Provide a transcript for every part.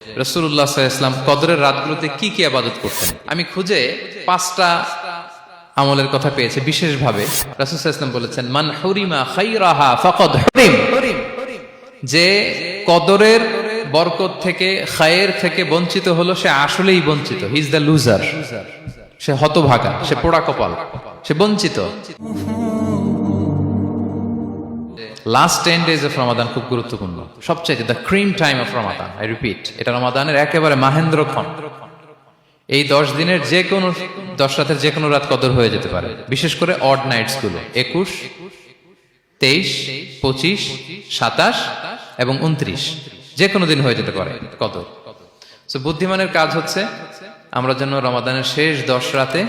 রাসূলুল্লাহ সাল্লাল্লাহু আলাইহি ওয়াসাল্লাম কদরের রাতগুলোতে কি কি ইবাদত করতেন। আমি খুঁজে 5টা আমলের কথা পেয়েছি বিশেষভাবে। রাসূল সাল্লাল্লাহু আলাইহি ওয়াসাল্লাম বলেছেন, মান হুরিমা খায়রাহা ফাকাদ হুরিম, যে কদরের বরকত থেকে খায়ের থেকে বঞ্চিত হলো সে আসলেই বঞ্চিত। হি ইজ দ্য লুজার, সে হতভাগা, সে পোড়া কপাল, সে বঞ্চিত। লাস্ট 10 days অফ রমাদান খুব গুরুত্বপূর্ণ, সবচেয়ে the cream time of Ramadan. I repeat, এটা রমাদানের একেবারে মাহেন্দ্রক্ষণ। এই 10 দিনের যে কোনো 10 রাতের যে কোনো রাত কদর হয়ে যেতে পারে, বিশেষ করে অড নাইটস গুলো 21, 23, 25, 27 এবং 29, যে কোনো দিন হয়ে যেতে পারে কদর। সো বুদ্ধিমানের কাজ হচ্ছে আমরা যেন রমাদানের শেষ 10 রাতে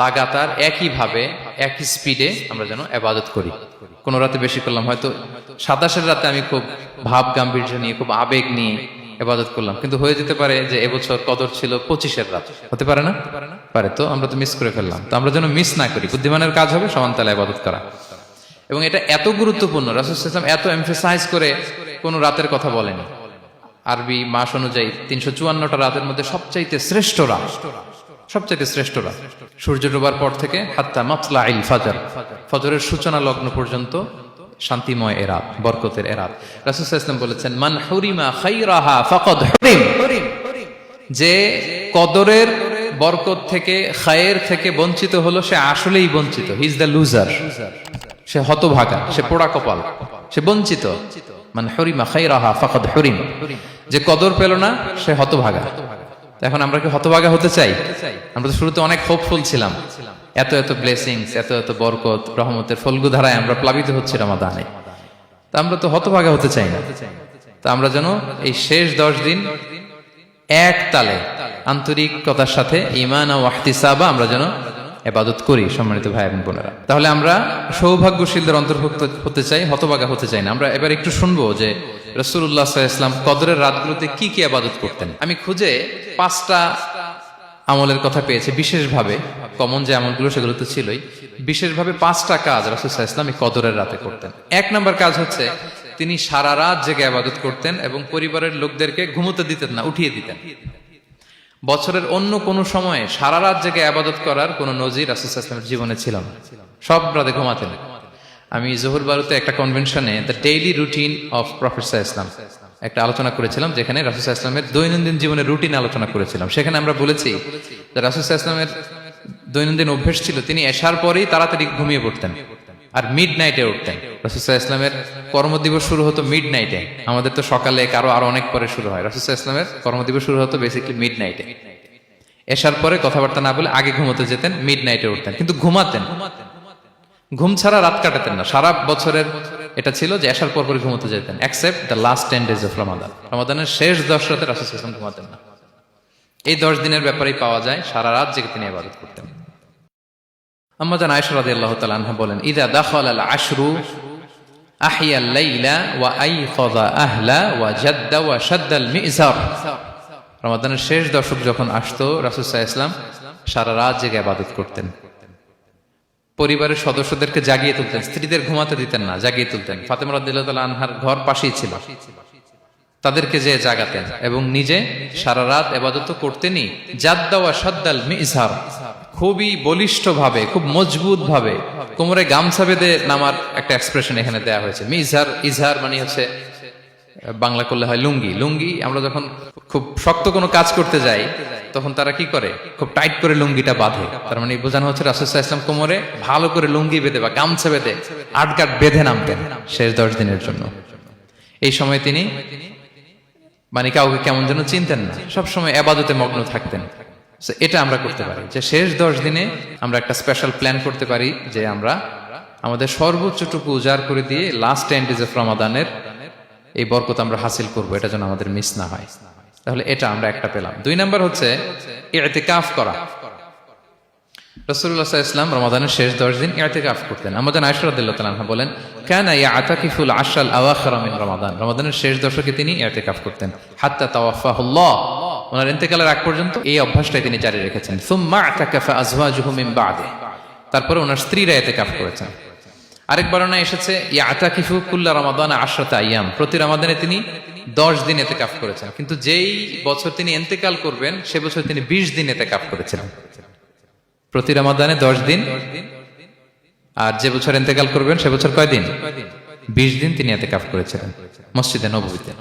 লাগাতার একইভাবে একই স্পিডে আমরা যেন ইবাদত করি। কোন রাতে বেশি করলাম, হয়তো 27 রাতে আমি খুব ভাব গাম্ভীর্য নিয়ে খুব আবেগ নিয়ে ইবাদত করলাম, কিন্তু হয়ে যেতে পারে যে এবছর কদর ছিল 25 রাত, হতে পারে না? পারে। তো আমরা তো মিস করে ফেললাম। তো আমরা যেন মিস না করি। বুদ্ধিমানের কাজ হবে সমান তালে ইবাদত করা। এবং এটা এত গুরুত্বপূর্ণ, রাসূল সাল্লাল্লাহু আলাইহি ওয়াসাল্লাম এত এমফাসাইজ করে কোন রাতের কথা বলেনি। আরবি মাস অনুযায়ী 354টা রাতের মধ্যে সবচাইতে শ্রেষ্ঠ রাত, সবচাইতে শ্রেষ্ঠ রাত সূর্য ডোবার পর থেকে হাত্তা মাতলাইল ফাজর, ফজরের সূচনা লগ্ন পর্যন্ত শান্তিময় এ রাত, বরকতের এ রাত। রাসূল সাল্লাল্লাহু আলাইহি ওয়াসাল্লাম বলেছেন, মান হুরিমা খায়রাহা ফাকাদ হুরিম, যে কদরের বরকত থেকে খায়ের থেকে বঞ্চিত হলো সে আসলেই বঞ্চিত। হি ইজ দ্য লুজার, সে হতভাগা, সে পোড়া কপাল, সে বঞ্চিত। মান হুরিমা খায়রাহা ফাকাদ হুরিম, যে কদর পেল না সে হতভাগা। এখন আমরা কি হতভাগা হতে চাই? আমরা তো শুরুতে অনেক হোপফুল ছিলাম, এত এত ব্লেসিংস, এত এত বরকত, রহমতের ফলগুধারায় আমরা প্লাবিত হচ্ছি রমাদানে। তা আমরা তো হতভাগা হতে চাই না। তা আমরা যেন এই শেষ 10 দিন এক তালে আন্তরিকতার সাথে ঈমান ও ইহতিসাবা আমরা যেন ইবাদত করি। সম্মানিত ভাই এবং বোনেরা, তাহলে আমরা সৌভাগ্যশীলদের অন্তর্ভুক্ত হতে চাই, হতভাগা হতে চাই না। আমরা এবার একটু শুনবো যে রাসূলুল্লাহ সাল্লাল্লাহু আলাইহি ওয়াসাল্লাম কদরের রাতগুলোতে কি কি ইবাদত করতেন। আমি খুঁজে 5টা আমলের কথা পেয়েছি বিশেষভাবে। কমন যে আমলগুলো সেগুলো তো ছিলই, বিশেষভাবে 5টা কাজ রাসূল সাল্লাল্লাহু আলাইহি ওয়াসাল্লাম এই কদরের রাতে করতেন। 1 নম্বর কাজ হচ্ছে তিনি সারা রাত জেগে ইবাদত করতেন এবং পরিবারের লোকদেরকে ঘুমোতে দিতেন না, উঠিয়ে দিতেন। বছরের অন্য কোনো সময়ে সারা রাত জেগে ইবাদত করার কোনো নজির রাসূল সাল্লাল্লাহু আলাইহি ওয়াসাল্লামের জীবনে ছিল না। সব রাতে ঘুমাতেন। আমি জোহর বারুতে একটা কনভেনশনে the daily routine of prophet সাল্লাল্লাহু আলাইহি ওয়াসাল্লাম একটা আলোচনা করেছিলাম, যেখানে রাসূল সাল্লাল্লাহু আলাইহি ওয়াসাল্লামের দৈনন্দিন জীবনের রুটিন আলোচনা করেছিলাম। সেখানে আমরা বলেছি যে রাসূল সাল্লাল্লাহু আলাইহি ওয়াসাল্লামের দৈনন্দিন অভ্যাস ছিল তিনি এশার পরেই তাড়াতাড়ি ঘুমিয়ে পড়তেন আর মিড নাইটে উঠতেন। রাসূল সাল্লাল্লাহু আলাইহি ওয়াসাল্লামের কর্মদিবস শুরু হতো মিড নাইটে। আমাদের তো সকালে আরো অনেক পরে শুরু হয়। রাসূল সাল্লাল্লাহু আলাইহি ওয়াসাল্লামের কর্মদিবস শুরু হতো বেসিক্যালি মিড নাইটে। এশার পরে কথাবার্তা না বলে আগে ঘুমোতে যেতেন, মিড নাইটে উঠতেন, কিন্তু ঘুমাতেন। ঘুম ছাড়া রাত কাটাতেন না। সারা বছরের এটা ছিল যে এশার পর পরে ঘুমোতে যেতেন, except the last 10 days of রমাদান। রমাদানের শেষ 10 রাতে রাসূল সাল্লাল্লাহু আলাইহি ওয়াসাল্লাম ঘুমাতেন না। এই 10 দিনের ব্যাপারেই পাওয়া যায় সারা রাত জেগে তিনি ইবাদত করতেন। আম্মা জান আয়েশা রাদিয়াল্লাহু তাআলা আনহা বলেন, ইযা দাখালাল আশরু আহিয়াল লাইলা ওয়া আইখাযা আহলা ওয়া জাদ্দা ওয়া শাদ্দাল মিজার। রমাদানের শেষ দশক যখন আসতো রাসূল সাল্লাল্লাহু আলাইহি ওয়াসাল্লাম সারা রাত জেগে ইবাদত করতেন। পরিবারের সদস্যদেরকে জাগিয়ে তুলতেন, স্ত্রীদের ঘুমাতে দিতেন না, জাগিয়ে তুলতেন। ফাতেমা রাদিয়াল্লাহু তাআলা আনহার ঘর পাশেই ছিল, তাদেরকে যে জাগাতেন এবং নিজে সারা রাত ইবাদত করতেনই। জাদ্দা ওয়া শাদ্দাল মিজার, খুবই বলিষ্ঠ ভাবে, খুব মজবুত ভাবে কোমরে গামছা বেঁধে নামার একটা এক্সপ্রেশন এখানে দেয়া হয়েছে। মিজার, ইজহার মানে হচ্ছে বাংলা করলে হয় লুঙ্গি। লুঙ্গি আমরা যখন খুব শক্ত কোনো কাজ করতে যাই তখন তারা কি করে, খুব টাইট করে লুঙ্গিটা বাঁধে। তার মানে বোঝানো হচ্ছে রাসূল সাল্লাল্লাহু আলাইহি ওয়াসাল্লাম কোমরে ভালো করে লুঙ্গি বেঁধে বা গামছা বেঁধে আটগাট বেঁধে নামতেন শেষ 10 দিনের জন্য। এই সময় তিনি মানে কাউকে কেমন যেন চিনতেন না, সবসময় ইবাদতে মগ্ন থাকতেন। এটা আমরা করতে পারি যে শেষ 10 দিনে আমরা একটা স্পেশাল প্ল্যান করতে পারি যে আমরা আমাদের সর্বোচ্চটুকু উজাড় করে দিয়ে লাস্ট 10 days অফ রমাদানের এই বরকত আমরা হাসিল করব, এটা যেন আমাদের মিস না হয়। তাহলে এটা আমরা একটা পেলাম। 2 নাম্বার হচ্ছে ইতিকাফ করা। রাসূলুল্লাহ সাল্লাল্লাহু আলাইহি ওয়াসাল্লাম রমাদানের শেষ 10 দিন ইতিকাফ করতেন। আম্মা জান আয়েশা রাদিয়াল্লাহু তাআলা আনহা বলেন, কানা ইয়াতাকিফুল আশরাল আওয়াখির মিন রমাদান। রমাদানের শেষ দশকে তিনি ইতিকাফ করতেন হাত্তা তাওয়াফাহুল্লাহ, ওনার ইন্তেকালের আগ পর্যন্ত এই অভ্যাসটাই তিনি জারি রেখেছেন। সুম্মা আতাকাফা আজওয়াজুহু মিন বাদে, তারপরে ওনার স্ত্রীরা ইতিকাফ করেছেন। আরেক বর্ণনায় এসেছে ইয়াতাকিফু কুল্লা রমাদান 10 আইয়াম, প্রতি রমাদানে তিনি 10 দিন ইতিকাফ করেছেন। কিন্তু যেই বছর তিনি ইন্তেকাল করবেন সে বছর তিনি 20 দিন ইতিকাফ করেছিলেন। প্রতি রমাদানে 10 দিন, আর যে বছর ইন্তেকাল করবেন সে বছর কয় দিন? 20 দিন তিনি ইতিকাফ করেছিলেন মসজিদে নববীতে।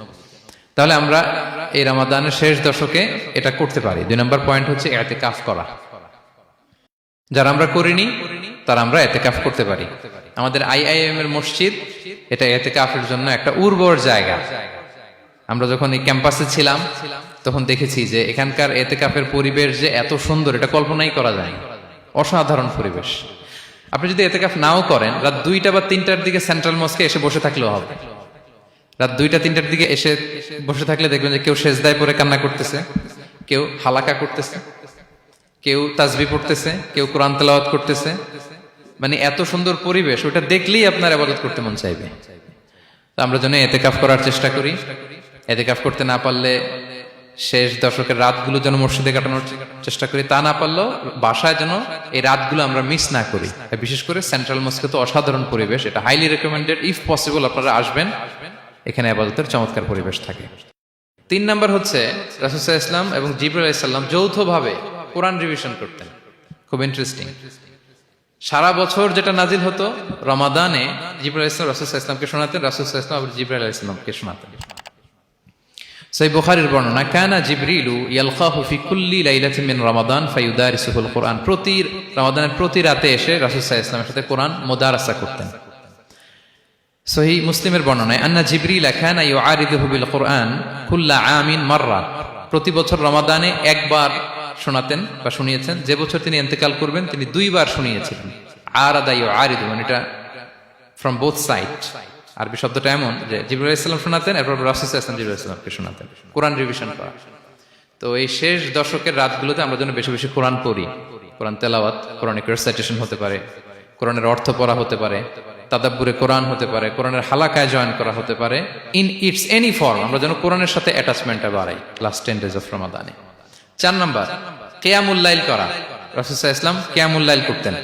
তাহলে আমরা এই রমাদানের শেষ দশকে এটা করতে পারি। 2 নম্বর পয়েন্ট হচ্ছে ইতিকাফ করা। যারা আমরা করিনি তারা আমরা ইতিকাফ করতে পারি। আমাদের আইআইএম এর মসজিদ এটা ইতিকাফের জন্য একটা উর্বর জায়গা। আমরা যখন এই ক্যাম্পাসে ছিলাম তখন দেখেছি যে এখানকার ইতিকাফের পরিবেশ যে এত সুন্দর এটা কল্পনাই করা যায় না। অসাধারণ পরিবেশ। আপনি যদি ইতিকাফ নাও করেন, রাত 2টা বা 3টার দিকে সেন্ট্রাল মস্কে এসে বসে থাকলেও হবে। রাত 2টা 3টার দিকে এসে বসে থাকলে দেখবেন যে কেউ সেজদায় পড়ে কান্না করতেছে, কেউ হালাকা করতেছে, কেউ তাসবিহ পড়তেছে, কেউ কোরআন তেলাওয়াত করতেছে। মানে এত সুন্দর পরিবেশ, ওটা দেখলেই আপনার ইবাদত করতে মন চাইবে। তো আমরা যেন ইতিকাফ করার চেষ্টা করি। ইতিকাফ করতে না পারলে শেষ দশকের রাতগুলো যেন মসজিদে কাটানোর চেষ্টা করি, তা না পারলেও বাসায় যেন এই রাতগুলো আমরা মিস না করি। বিশেষ করে সেন্ট্রাল মস্কে তো অসাধারণ পরিবেশ, এটা হাইলি রেকমেন্ডেড। ইফ পসিবল আপনারা আসবেন, এখানে ইবাদতের চমৎকার পরিবেশ থাকে। 3 নাম্বার হচ্ছে রাসূল সাল্লাল্লাহু আলাইহি ওয়াসাল্লাম এবং জিবরাইল আলাইহিস সালাম যৌথভাবে কোরআন রিভিশন করতেন। খুব ইন্টারেস্টিং। সারা বছর যেটা নাজিল হতো, রমাদানে জিবরাইল আলাইহিস সালাম রাসূল সাল্লাল্লাহু আলাইহি ওয়াসাল্লামকে শোনাতেন, রাসূল সাল্লাল্লাহু আলাইহি ওয়াসাল্লাম আবার জিবরাইল আলাইহিস সালামকে শোনাতেন। সহিহ বুখারীর বর্ণনা, কানা জিবরিলু ইয়ালকাহু ফি কুল্লি লাইলাতিন মিন রমাদান ফায়ুদারিসুল কুরআন। প্রতি রমাদানের প্রতি রাতে এসে রাসূল সাল্লাল্লাহু আলাইহি ওয়াসাল্লামের সাথে কোরআন মুদারাসা করতেন। সহিহ মুসলিমের বর্ণনায়, আন্না জিবরিল কানা ইউআরিদুহু বিল কুরআন কুল্লা আমিন মাররা। প্রতি বছর রমাদানে একবার শোনাতেন বা শুনিয়েছেন। যে বছর তিনি ইন্তেকাল করবেন তিনি 2 বার শুনিয়েছিলেন। আরাদা ইউআরিদু, মানে এটা ফ্রম বোথ সাইড। আরবি শব্দটা এমন যে জিবরাইল আলাইহিস সালাম শোনাতেন, এরপর রাসূল সাল্লাল্লাহু আলাইহি ওয়াসাল্লাম জিবরাইল আলাইহিস সালামকে শোনাতেন। কোরআন রিভিশন করা। তো এই শেষ দশকের রাতগুলোতে আমরা যেন বেশি বেশি কোরআন পড়ি। কোরআন তেলাওয়াত, কোরআনিক রিসাইটেশন হতে পারে, কোরআনের অর্থ পড়া হতে পারে, তাদাব্বুরে কোরআন হতে পারে, কোরআনের হালাকায় জয়েন করা হতে পারে। ইন ইটস এনি ফর্ম আমরা যেন কোরআনের সাথে অ্যাটাচমেন্টটা বাড়াই লাস্ট 10 ডেজ অফ রমাদানে। 4 নাম্বার, কিয়ামুল লাইল করা। রাসূল সাল্লাল্লাহু আলাইহি ওয়াসাল্লাম কিয়ামুল লাইল করতেন,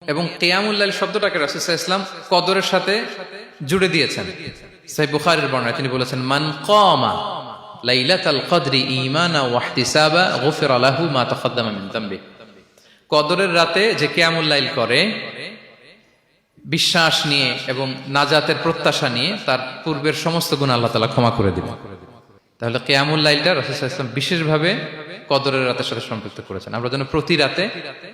এবং কিয়ামুল লাইল শব্দটাকে রাসূল সাল্লাল্লাহু আলাইহি ওয়াসাল্লাম কদরের সাথে জুড়ে দিয়েছেন। সহিহ বুখারীর বর্ণনায় তিনি বলেছেন, মান কামা লাইলাতাল কদরি ঈমানা ওয়া ইহতিসাবা গুফিরা লাহু মা তাকাদ্দামা মিন যামবি। কদরের রাতে যে কিয়ামুল লাইল করে বিশ্বাস নিয়ে এবং নাজাতের প্রত্যাশা নিয়ে, তার পূর্বের সমস্ত গুনাহ আল্লাহ তাআলা ক্ষমা করে দিবেন। তাহলে কিয়ামুল লাইলটা রাসূল সাল্লাল্লাহু আলাইহি ওয়াসাল্লাম বিশেষভাবে কদরের রাতের সাথে সম্পৃক্ত করেছেন। আমরা যেন প্রতি রাতে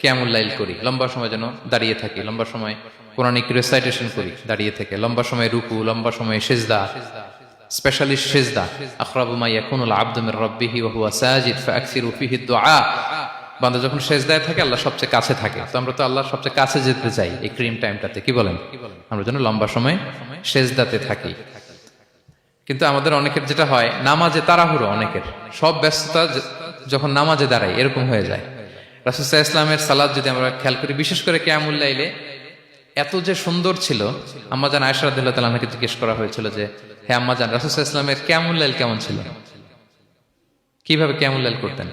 কিয়ামুল লাইল করি, লম্বা সময় যেন দাঁড়িয়ে থাকি, লম্বা সময় কোরআনিক রিসাইটেশন করি দাঁড়িয়ে থেকে, লম্বা সময় রুকু, লম্বা সময় সিজদা, স্পেশালি সিজদা। আখরাবু মা ইয়াকুনুল আবদু মির রাব্বিহি ওয়া হুয়া সাজিদ ফাআকসিরু ফিহি দুআ। বান্দা যখন সিজদায় থাকে আল্লাহ সবচেয়ে কাছে থাকে। তো আমরা তো আল্লাহর সবচেয়ে কাছে যেতে চাই এই ক্রিম টাইমটাতে, কি বলেন? আমরা যেন লম্বা সময় সিজদাতে থাকি। কিন্তু আমাদের অনেকের যেটা হয়, নামাজে তাড়াহুড়ো, অনেকের সব ব্যস্ততা যখন নামাজে দাঁড়াই এরকম হয়ে যায়। রাসূল সাল্লাল্লাহু আলাইহি ওয়াসাল্লামের সালাত যদি আমরা খেয়াল করি, বিশেষ করে কিয়ামুল লাইলে এত যে সুন্দর ছিল। আম্মা জান আয়েশা রাদিয়াল্লাহু তাআলা আনহাকে জিজ্ঞেস করা হয়েছিল যে, হে আম্মা জান, রাসূল সাল্লাল্লাহু আলাইহি ওয়াসাল্লামের কিয়ামুল লাইল কেমন ছিল, কিভাবে কিয়ামুল লাইল করতেন?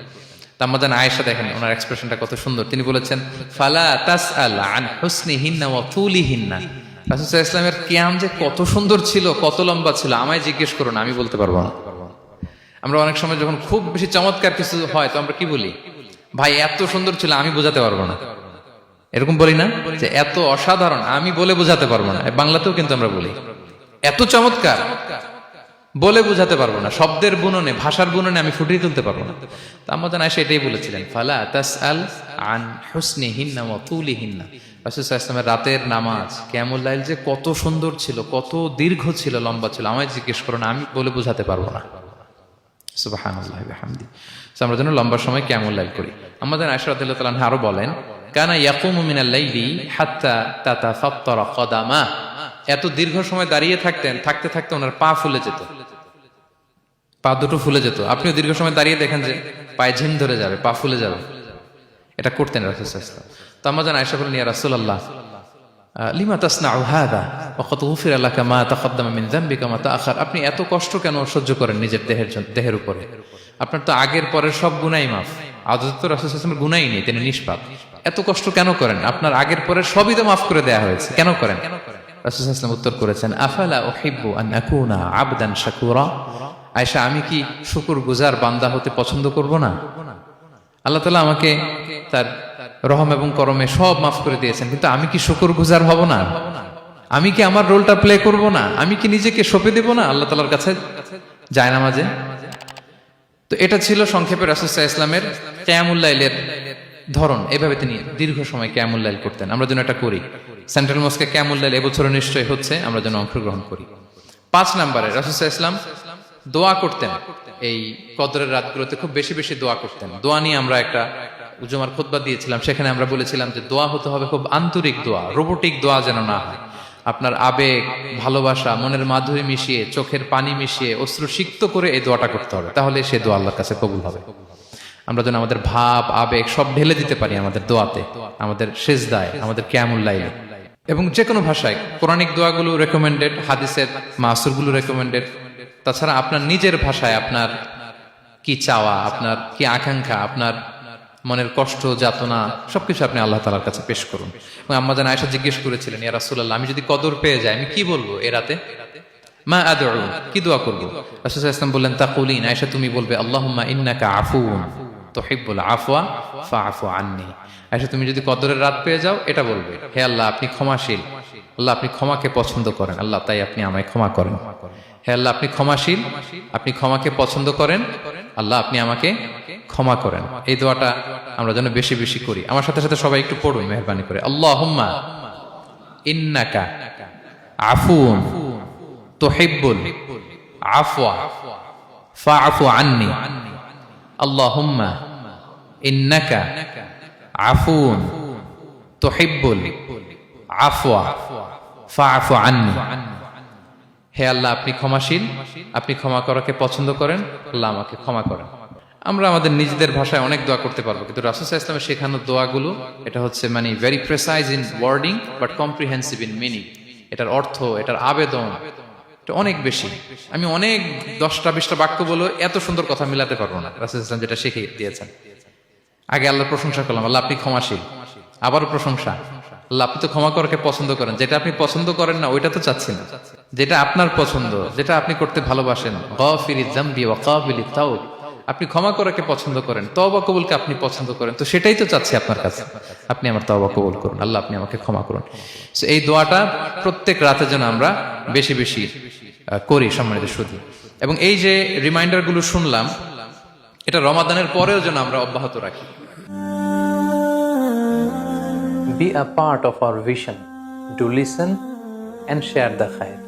আম্মা জান আয়েশা, দেখেন ওনার এক্সপ্রেশনটা কত সুন্দর। তিনি বলেছেন, ফালা তাসআল আন হুসনিহিন্না ওয়া তুলিহিন্না। রাসূল সাল্লাল্লাহু আলাইহি ওয়াসাল্লামের কিয়াম যে কত সুন্দর ছিল, কত লম্বা ছিল, আমায় জিজ্ঞেস করো না, আমি বলতে পারবো না। আমরা অনেক সময় যখন খুব বেশি চমৎকার কিছু হয় তো আমরা কি বলি, ভাই এত সুন্দর ছিল আমি বোঝাতে পারবো না। এরকম বলি না যে এত অসাধারণ আমি বলে বোঝাতে পারবো না? বাংলাতেও কিন্তু আমরা বলি এত চমৎকার বলে বোঝাতে পারবো না, শব্দের বুননে, ভাষার বুননে আমি ফুটিয়ে তুলতে পারবো না। তো আম্মা জান আয়েশা এটাই বলেছিলেন, ফালা তাসআল আন হুসনিহিন্না ওয়া তুলিহিন্না। রাসূল সাল্লাল্লাহু আলাইহি ওয়াসাল্লামের রাতের নামাজ কিয়ামুল লাইল যে কত সুন্দর ছিল, কত দীর্ঘ ছিল, লম্বা ছিল, আমায় জিজ্ঞেস করো না, আমি বলে বোঝাতে পারবো না। সুবহানাল্লাহি ওয়া বিহামদিহি। আমরা যেন লম্বা সময় কিয়ামুল লাইল করি। আম্মা জান আয়েশা রাদিয়াল্লাহু তাআলা আনহা আরো বলেন, কানা ইয়াকুমু মিনাল লাইলি হাত্তা তাতাফাত্তারা কদামা। এত দীর্ঘ সময় দাঁড়িয়ে থাকতেন, থাকতে থাকতে ওনার পা ফুলে যেত, পা দুটো ফুলে যেত। আপনিও দীর্ঘ সময় দাঁড়িয়ে দেখেন যে পায়ে ঝিম ধরে যাবে, পা ফুলে যাবে, এটা করতেন রাসূল সাল্লাল্লাহু আলাইহি ওয়াসাল্লাম। তো আম্মা জান আয়েশা বলেন, ইয়া রাসূলুল্লাহ লিমা তাসনাউ হাযা ওয়া ক্বাদ গুফিরা লাকা মা তাকাদ্দামা মিন যামবিকা মা তাআখার। আপনি এত কষ্ট কেন সহ্য করেন নিজের দেহের উপরে? আপনার তো আগের পরের সব গুনাহই মাফ। আদতে তো রাসূল সাল্লাল্লাহু আলাইহি ওয়াসাল্লামের গুনাহই নেই, তিনি নিষ্পাপ, এত কষ্ট কেন করেন? আপনার আগের পরের সবই তো মাফ করে দেয়া হয়েছে, কেন করেন? রাসূল সাল্লাল্লাহু আলাইহি ওয়াসাল্লাম উত্তর করেছেন, আফালা উহিব্বু আন আকুনা আবদান শাকুরা। আয়েশা, আমি কি শুকরগুজার বান্দা হতে পছন্দ করব না? আল্লাহ তাআলা আমাকে তার রহম এবং করমে সব মাফ করে দিয়েছেন, কিন্তু আমি কি শুকরগুজার হব না? আমি কি আমার রোলটা প্লে করব না? আমি কি নিজেকে সঁপে দেব না আল্লাহ তাআলার কাছে জায়নামাজে? তো এটা ছিল সংক্ষেপে রাসূল সাল্লাল্লাহু আলাইহি ওয়াসাল্লামের কিয়ামুল লাইলের ধরন। এভাবে তিনি দীর্ঘ সময় কিয়ামুল লাইল করতেন। আমরা যেন এটা করি। সেন্ট্রাল মস্কে কিয়ামুল লাইল এবছরও নিশ্চয়ই হচ্ছে, আমরা যেন অংশগ্রহণ করি। 5 নম্বরে রাসূল সাল্লাল্লাহু আলাইহি ওয়াসাল্লাম দোয়া করতেন। এই কদরের রাতগুলোতে খুব বেশি বেশি দোয়া করতেন। দোয়া নিয়ে আমরা একটা জুমার খুতবা দিয়েছিলাম, সেখানে আমরা বলেছিলাম যে দোয়া হতে হবে খুব আন্তরিক দোয়া, রোবোটিক দোয়া যেন না হয়। আপনার আবেগ, ভালোবাসা, মনের মাধুরী মিশিয়ে, চোখের পানি মিশিয়ে, অশ্রু সিক্ত করে এই দোয়াটা করতে হবে, তাহলে সে দোয়া আল্লাহর কাছে কবুল হবে। আমরা যেন আমাদের ভাব, আবেগ সব ঢেলে দিতে পারি আমাদের দোয়াতে, আমাদের সেজদায়, আমাদের কিয়ামুল লাইলে। এবং যে কোনো ভাষায় কোরআনিক দোয়াগুলো রেকমেন্ডেড, হাদিসের মাসুরগুলো রেকমেন্ডেড। তাছাড়া আপনার নিজের ভাষায় আপনার কি চাওয়া, আপনার কি আকাঙ্ক্ষা, আপনার মনের কষ্ট, যাতনা সবকিছু আপনি আল্লাহ তাআলার কাছে পেশ করুন। এবং আম্মা জান আয়েশা জিজ্ঞেস করেছিলেন, ইয়া রাসূলুল্লাহ, আমি যদি কদর পেয়ে যাই আমি কি বলবো এ রাতে? মা আদউ, কি দোয়া করব? রাসূল সাল্লাল্লাহু আলাইহি ওয়াসাল্লাম বললেন, তাকুলিন, আয়েশা তুমি বলবে, আল্লাহুম্মা ইন্নাকা আফুউন তুহিব্বুল আফওয়া ফাআফু আন্নী। আয়েশা তুমি যদি কদরের রাত পেয়ে যাও এটা বলবে, হে আল্লাহ আপনি ক্ষমাশীল, আল্লাহ আপনি ক্ষমাকে পছন্দ করেন, আল্লাহ তাই আপনি আমায় ক্ষমা করেন। হে আল্লাহ আপনি ক্ষমাশীল, আপনি ক্ষমাকে পছন্দ করেন, আল্লাহ আপনি আমাকে ক্ষমা করেন। এই দোয়াটা আমরা যেন বেশি বেশি করি। আমার সাথে সাথে সবাই একটু পড়ুন মেহেরবানি করে। আল্লাহুম্মা ইন্নাকা আফুউন তুহিব্বুল আফওয়া ফাআফু আন্নী। আল্লাহুম্মা ইন্নাকা আফুউন তুহিব্বুল আফওয়া ফাআফু আন্নী। হে আল্লাহ আপনি ক্ষমাশীল, আপনি ক্ষমা করাকে পছন্দ করেন, আল্লাহ আমাকে ক্ষমা করেন। আমরা আমাদের নিজেদের ভাষায় অনেক দোয়া করতে পারবো, কিন্তু রাসূল সাল্লাল্লাহু আলাইহি ওয়াসাল্লামের শেখানো দোয়াগুলো এটা হচ্ছে মানে very precise in wording but comprehensive in meaning. এটার অর্থ, এটার আবেদন এটা অনেক বেশি। আমি অনেক 10টা-20টা বাক্য বলে এত সুন্দর কথা মিলাতে পারবো না। রাসূল সাল্লাল্লাহু আলাইহি ওয়াসাল্লাম যেটা শিখিয়ে দিয়েছেন, আগে আল্লাহর প্রশংসা করলাম, আল্লাহ আপনি ক্ষমাশীল, আবারও প্রশংসা, আল্লাহ আপনি তো ক্ষমা করাকে পছন্দ করেন। যেটা আপনি পছন্দ করেন না ওইটা তো চাচ্ছি না, যেটা আপনার পছন্দ, যেটা আপনি করতে ভালোবাসেন, গাফিরিয যামবি ওয়া কাবিলিত তাওব, আপনি ক্ষমা করাকে পছন্দ করেন, তওবা কবুলকে আপনি পছন্দ করেন, তো সেটাই তো চাচ্ছি আপনার কাছে, আপনি আমার তওবা কবুল করুন, আল্লাহ আপনি আমাকে ক্ষমা করুন। সো এই দোয়াটা প্রত্যেক রাতে যেন আমরা বেশি বেশি করি সম্মানিত সুধী। এবং এই যে রিমাইন্ডারগুলো শুনলাম, এটা রমাদানের পরেও যেন আমরা অব্যাহত রাখি। Be a part of our vision. Do listen and share the khair.